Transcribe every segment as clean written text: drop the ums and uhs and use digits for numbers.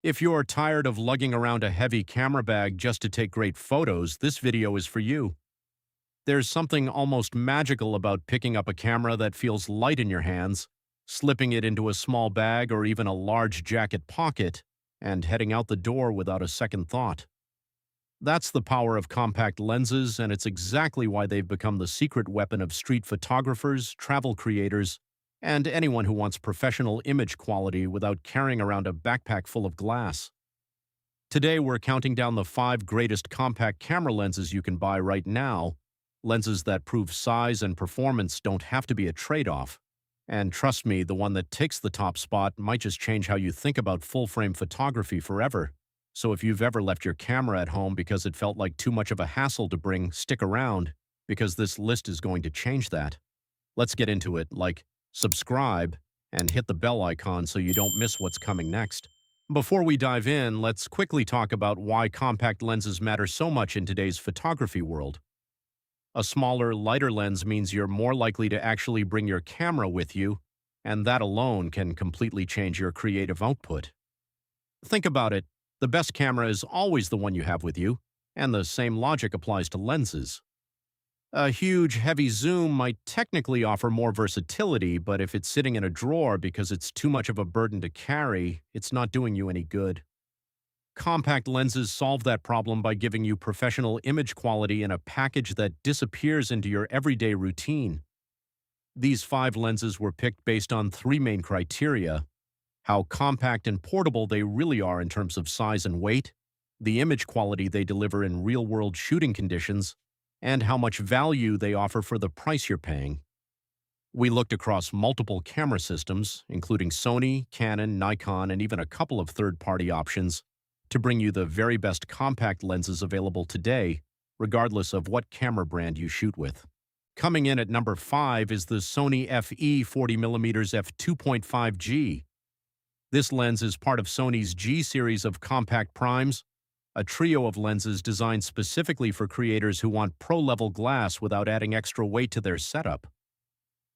If you're tired of lugging around a heavy camera bag just to take great photos, this video is for you. There's something almost magical about picking up a camera that feels light in your hands, slipping it into a small bag or even a large jacket pocket, and heading out the door without a second thought. That's the power of compact lenses, and it's exactly why they've become the secret weapon of street photographers, travel creators, and anyone who wants professional image quality without carrying around a backpack full of glass. Today, we're counting down the 5 greatest compact camera lenses you can buy right now, lenses that prove size and performance don't have to be a trade-off. And trust me, the one that takes the top spot might just change how you think about full-frame photography forever. So if you've ever left your camera at home because it felt like too much of a hassle to bring, stick around, because this list is going to change that. Let's get into it, like subscribe and hit the bell icon so you don't miss what's coming next. Before we dive in, let's quickly talk about why compact lenses matter so much in today's photography world. A smaller, lighter lens means you're more likely to actually bring your camera with you, and that alone can completely change your creative output. Think about it. The best camera is always the one you have with you, and the same logic applies to lenses. A huge, heavy zoom might technically offer more versatility, but if it's sitting in a drawer because it's too much of a burden to carry, it's not doing you any good. Compact lenses solve that problem by giving you professional image quality in a package that disappears into your everyday routine. These 5 lenses were picked based on 3 main criteria: how compact and portable they really are in terms of size and weight, the image quality they deliver in real-world shooting conditions, and how much value they offer for the price you're paying. We looked across multiple camera systems, including Sony, Canon, Nikon, and even a couple of third-party options, to bring you the very best compact lenses available today, regardless of what camera brand you shoot with. Coming in at number 5 is the Sony FE 40mm f2.5G. This lens is part of Sony's G series of compact primes, a trio of lenses designed specifically for creators who want pro-level glass without adding extra weight to their setup.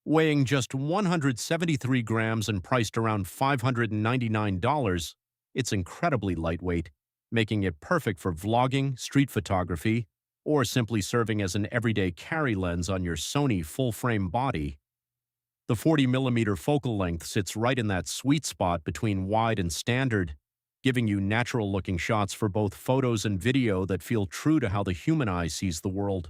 Weighing just 173 grams and priced around $599, it's incredibly lightweight, making it perfect for vlogging, street photography, or simply serving as an everyday carry lens on your Sony full-frame body. The 40mm focal length sits right in that sweet spot between wide and standard, giving you natural-looking shots for both photos and video that feel true to how the human eye sees the world.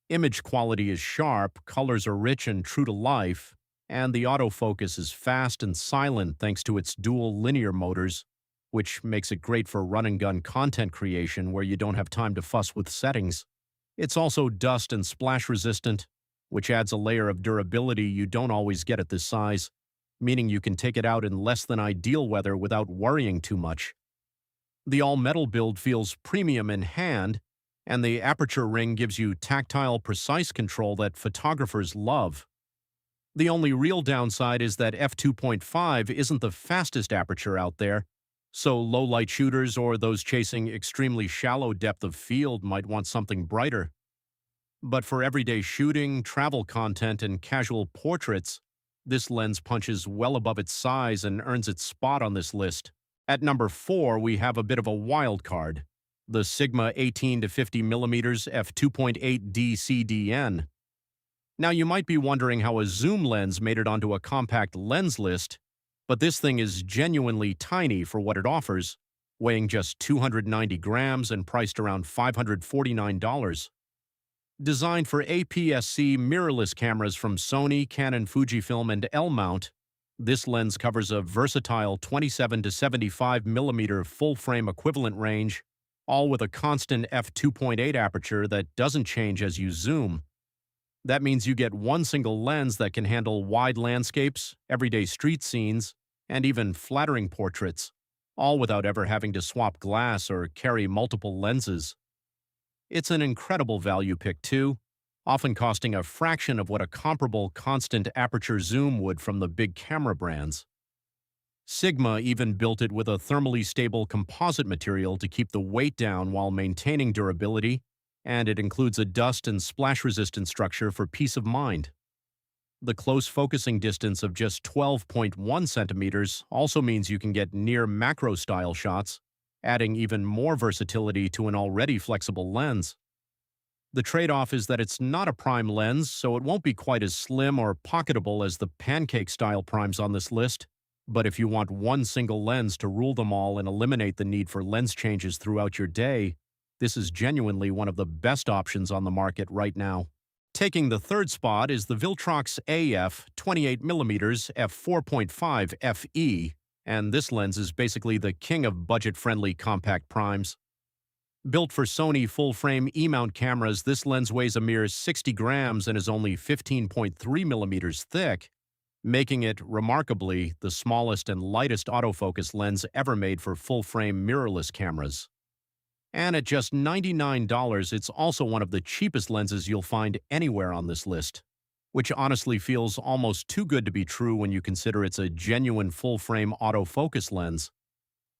Image quality is sharp, colors are rich and true to life, and the autofocus is fast and silent thanks to its dual linear motors, which makes it great for run-and-gun content creation where you don't have time to fuss with settings. It's also dust and splash resistant, which adds a layer of durability you don't always get at this size, meaning you can take it out in less than ideal weather without worrying too much. The all-metal build feels premium in hand, and the aperture ring gives you tactile, precise control that photographers love. The only real downside is that f2.5 isn't the fastest aperture out there, so low-light shooters or those chasing extremely shallow depth of field might want something brighter. But for everyday shooting, travel content, and casual portraits, this lens punches well above its size and earns its spot on this list. At number 4, we have a bit of a wild card: the Sigma 18-50mm f2.8D CDN. Now, you might be wondering how a zoom lens made it onto a compact lens list, but this thing is genuinely tiny for what it offers, weighing just 290 grams and priced around $549. Designed for APS-C mirrorless cameras from Sony, Canon, Fujifilm, and L-mount, this lens covers a versatile 27-75mm full-frame equivalent range, all with a constant f2.8 aperture that doesn't change as you zoom. That means you get one single lens that can handle wide landscapes, everyday street scenes, and even flattering portraits, all without ever having to swap glass or carry multiple lenses. It's an incredible value pick too, often costing a fraction of what a comparable constant aperture zoom would from the big camera brands. Sigma even built it with a thermally stable composite material to keep the weight down while maintaining durability, and it includes a dust and splash-resistant structure for peace of mind. The close focusing distance of just 12.1 centimeters also means you can get near macro-style shots, adding even more versatility to an already flexible lens. The trade-off is that it's not a prime lens, so it won't be quite as slim or pocketable as the pancake-style primes on this list. But if you want one single lens to rule them all and eliminate the need for lens changes throughout your day, this is genuinely one of the best options on the market right now. Taking the third spot is the Viltrox AF 28mm f4.5 FE, and this lens is basically the king of budget-friendly compact primes. Built for Sony full-frame E-mount cameras, this lens weighs a mere 60 grams and is only 15.3 millimeters thick, making it, remarkably, the smallest and lightest autofocus lens ever made for full-frame mirrorless cameras. And at just $99, it's also one of the cheapest lenses you'll find anywhere on this list, which honestly feels almost too good to be true when you consider it's a genuine full-frame autofocus lens.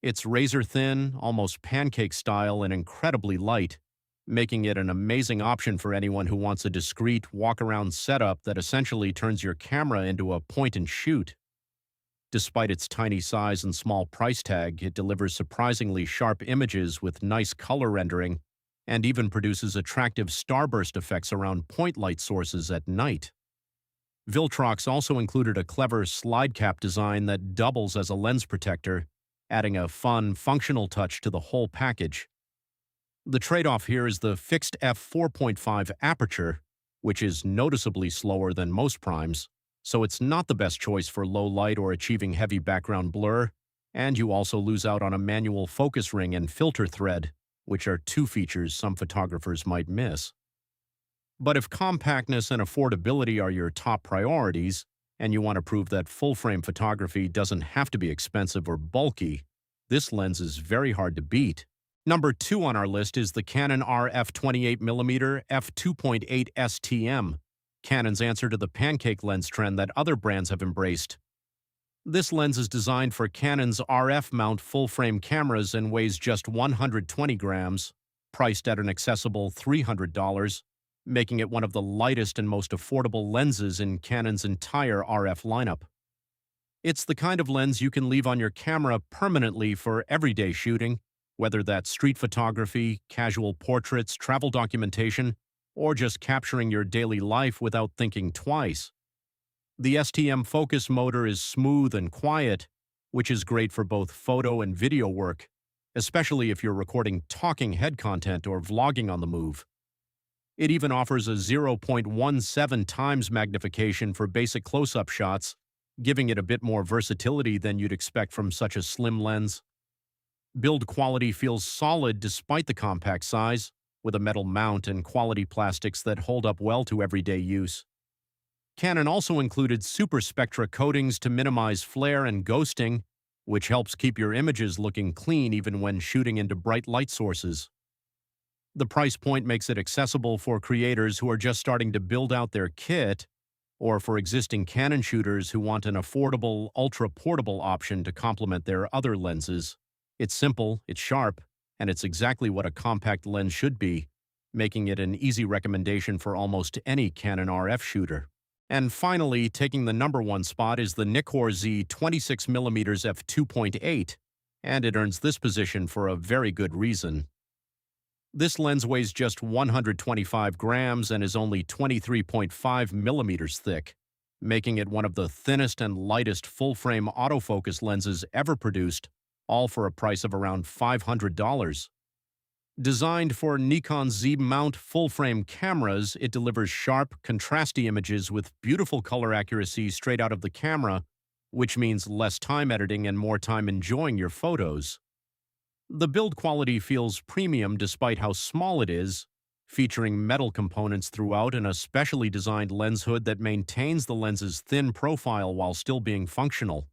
It's razor-thin, almost pancake-style, and incredibly light, making it an amazing option for anyone who wants a discreet walk-around setup that essentially turns your camera into a point-and-shoot. Despite its tiny size and small price tag, it delivers surprisingly sharp images with nice color rendering and even produces attractive starburst effects around point light sources at night. Viltrox also included a clever slide cap design that doubles as a lens protector, adding a fun, functional touch to the whole package. The trade-off here is the fixed f4.5 aperture, which is noticeably slower than most primes, so it's not the best choice for low light or achieving heavy background blur, and you also lose out on a manual focus ring and filter thread, which are two features some photographers might miss. But if compactness and affordability are your top priorities, and you want to prove that full-frame photography doesn't have to be expensive or bulky, this lens is very hard to beat. Number 2 on our list is the Canon RF 28mm f2.8 STM, Canon's answer to the pancake lens trend that other brands have embraced. This lens is designed for Canon's RF mount full-frame cameras and weighs just 120 grams, priced at an accessible $300, making it one of the lightest and most affordable lenses in Canon's entire RF lineup. It's the kind of lens you can leave on your camera permanently for everyday shooting, whether that's street photography, casual portraits, travel documentation, or just capturing your daily life without thinking twice. The STM focus motor is smooth and quiet, which is great for both photo and video work, especially if you're recording talking head content or vlogging on the move. It even offers a 0.17 times magnification for basic close-up shots, giving it a bit more versatility than you'd expect from such a slim lens. Build quality feels solid despite the compact size, with a metal mount and quality plastics that hold up well to everyday use. Canon also included super spectra coatings to minimize flare and ghosting, which helps keep your images looking clean even when shooting into bright light sources. The price point makes it accessible for creators who are just starting to build out their kit, or for existing Canon shooters who want an affordable, ultra-portable option to complement their other lenses. It's simple, it's sharp, and it's exactly what a compact lens should be, making it an easy recommendation for almost any Canon RF shooter. And finally, taking the number 1 spot is the NIKKOR Z 26mm f2.8, and it earns this position for a very good reason. This lens weighs just 125 grams and is only 23.5 millimeters thick, making it one of the thinnest and lightest full-frame autofocus lenses ever produced, all for a price of around $500. Designed for Nikon Z mount full-frame cameras, it delivers sharp, contrasty images with beautiful color accuracy straight out of the camera, which means less time editing and more time enjoying your photos. The build quality feels premium despite how small it is, featuring metal components throughout and a specially designed lens hood that maintains the lens's thin profile while still being functional.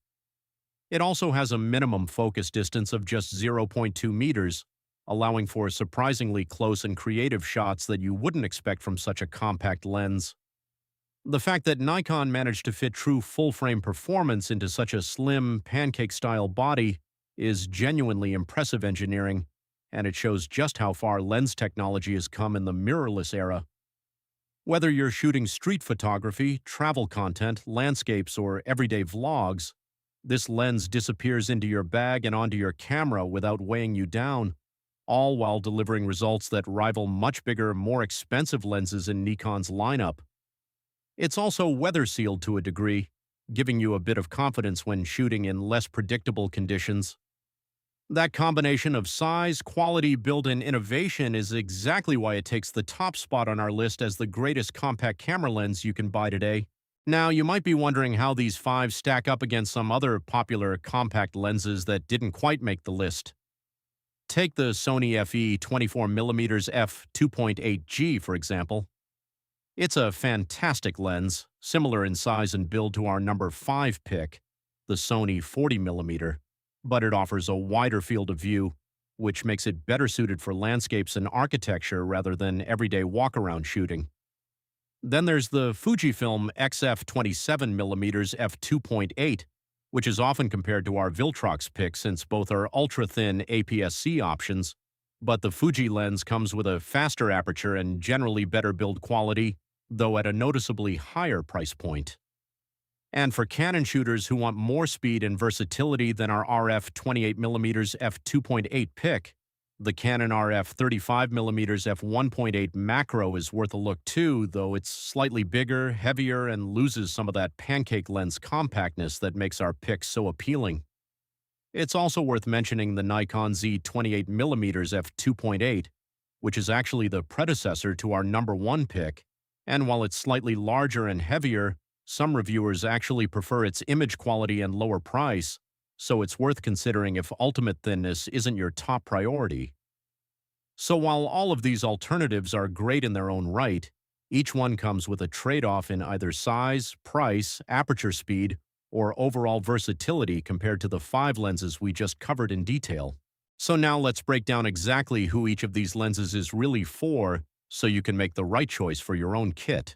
It also has a minimum focus distance of just 0.2 meters, allowing for surprisingly close and creative shots that you wouldn't expect from such a compact lens. The fact that Nikon managed to fit true full-frame performance into such a slim, pancake-style body is genuinely impressive engineering, and it shows just how far lens technology has come in the mirrorless era. Whether you're shooting street photography, travel content, landscapes, or everyday vlogs, this lens disappears into your bag and onto your camera without weighing you down, all while delivering results that rival much bigger, more expensive lenses in Nikon's lineup. It's also weather-sealed to a degree, giving you a bit of confidence when shooting in less predictable conditions. That combination of size, quality, build, and innovation is exactly why it takes the top spot on our list as the greatest compact camera lens you can buy today. Now, you might be wondering how these five stack up against some other popular compact lenses that didn't quite make the list. Take the Sony FE 24mm f2.8G, for example. It's a fantastic lens, similar in size and build to our number 5 pick, the Sony 40mm, but it offers a wider field of view, which makes it better suited for landscapes and architecture rather than everyday walk-around shooting. Then there's the Fujifilm XF 27mm f2.8, which is often compared to our Viltrox pick since both are ultra-thin APS-C options, but the Fuji lens comes with a faster aperture and generally better build quality, though at a noticeably higher price point. And for Canon shooters who want more speed and versatility than our RF 28mm f2.8 pick, the Canon RF 35mm f1.8 macro is worth a look too, though it's slightly bigger, heavier, and loses some of that pancake lens compactness that makes our pick so appealing. It's also worth mentioning the Nikon Z 28mm f2.8, which is actually the predecessor to our number 1 pick, and while it's slightly larger and heavier, some reviewers actually prefer its image quality and lower price, so it's worth considering if ultimate thinness isn't your top priority. So while all of these alternatives are great in their own right, each one comes with a trade-off in either size, price, aperture speed, or overall versatility compared to the 5 lenses we just covered in detail. So now let's break down exactly who each of these lenses is really for, so you can make the right choice for your own kit.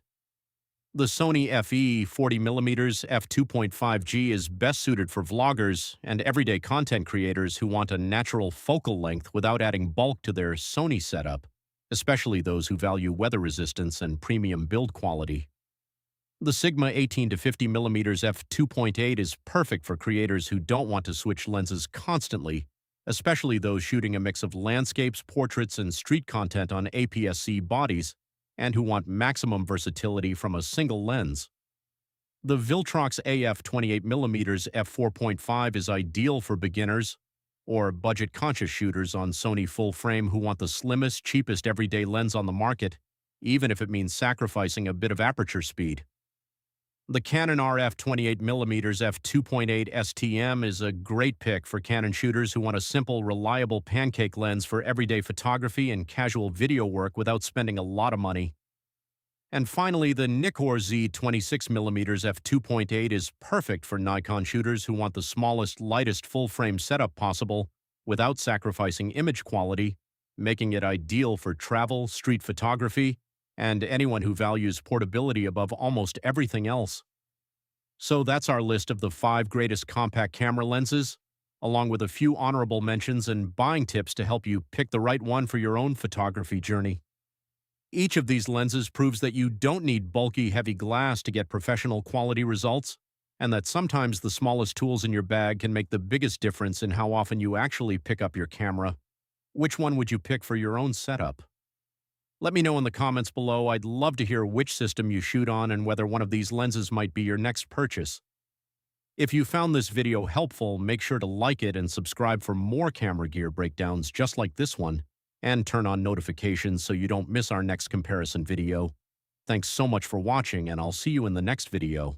The Sony FE 40mm f2.5G is best suited for vloggers and everyday content creators who want a natural focal length without adding bulk to their Sony setup, especially those who value weather resistance and premium build quality. The Sigma 18-50mm f2.8 is perfect for creators who don't want to switch lenses constantly, especially those shooting a mix of landscapes, portraits, and street content on APS-C bodies, and who want maximum versatility from a single lens. The Viltrox AF 28mm f4.5 is ideal for beginners or budget-conscious shooters on Sony full-frame who want the slimmest, cheapest everyday lens on the market, even if it means sacrificing a bit of aperture speed. The Canon RF 28mm f2.8 STM is a great pick for Canon shooters who want a simple, reliable pancake lens for everyday photography and casual video work without spending a lot of money. And finally, the NIKKOR Z 26mm f2.8 is perfect for Nikon shooters who want the smallest, lightest full-frame setup possible without sacrificing image quality, making it ideal for travel, street photography, and anyone who values portability above almost everything else. So that's our list of the 5 greatest compact camera lenses, along with a few honorable mentions and buying tips to help you pick the right one for your own photography journey. Each of these lenses proves that you don't need bulky, heavy glass to get professional quality results, and that sometimes the smallest tools in your bag can make the biggest difference in how often you actually pick up your camera. Which one would you pick for your own setup? Let me know in the comments below. I'd love to hear which system you shoot on and whether one of these lenses might be your next purchase. If you found this video helpful, make sure to like it and subscribe for more camera gear breakdowns just like this one, and turn on notifications so you don't miss our next comparison video. Thanks so much for watching, and I'll see you in the next video.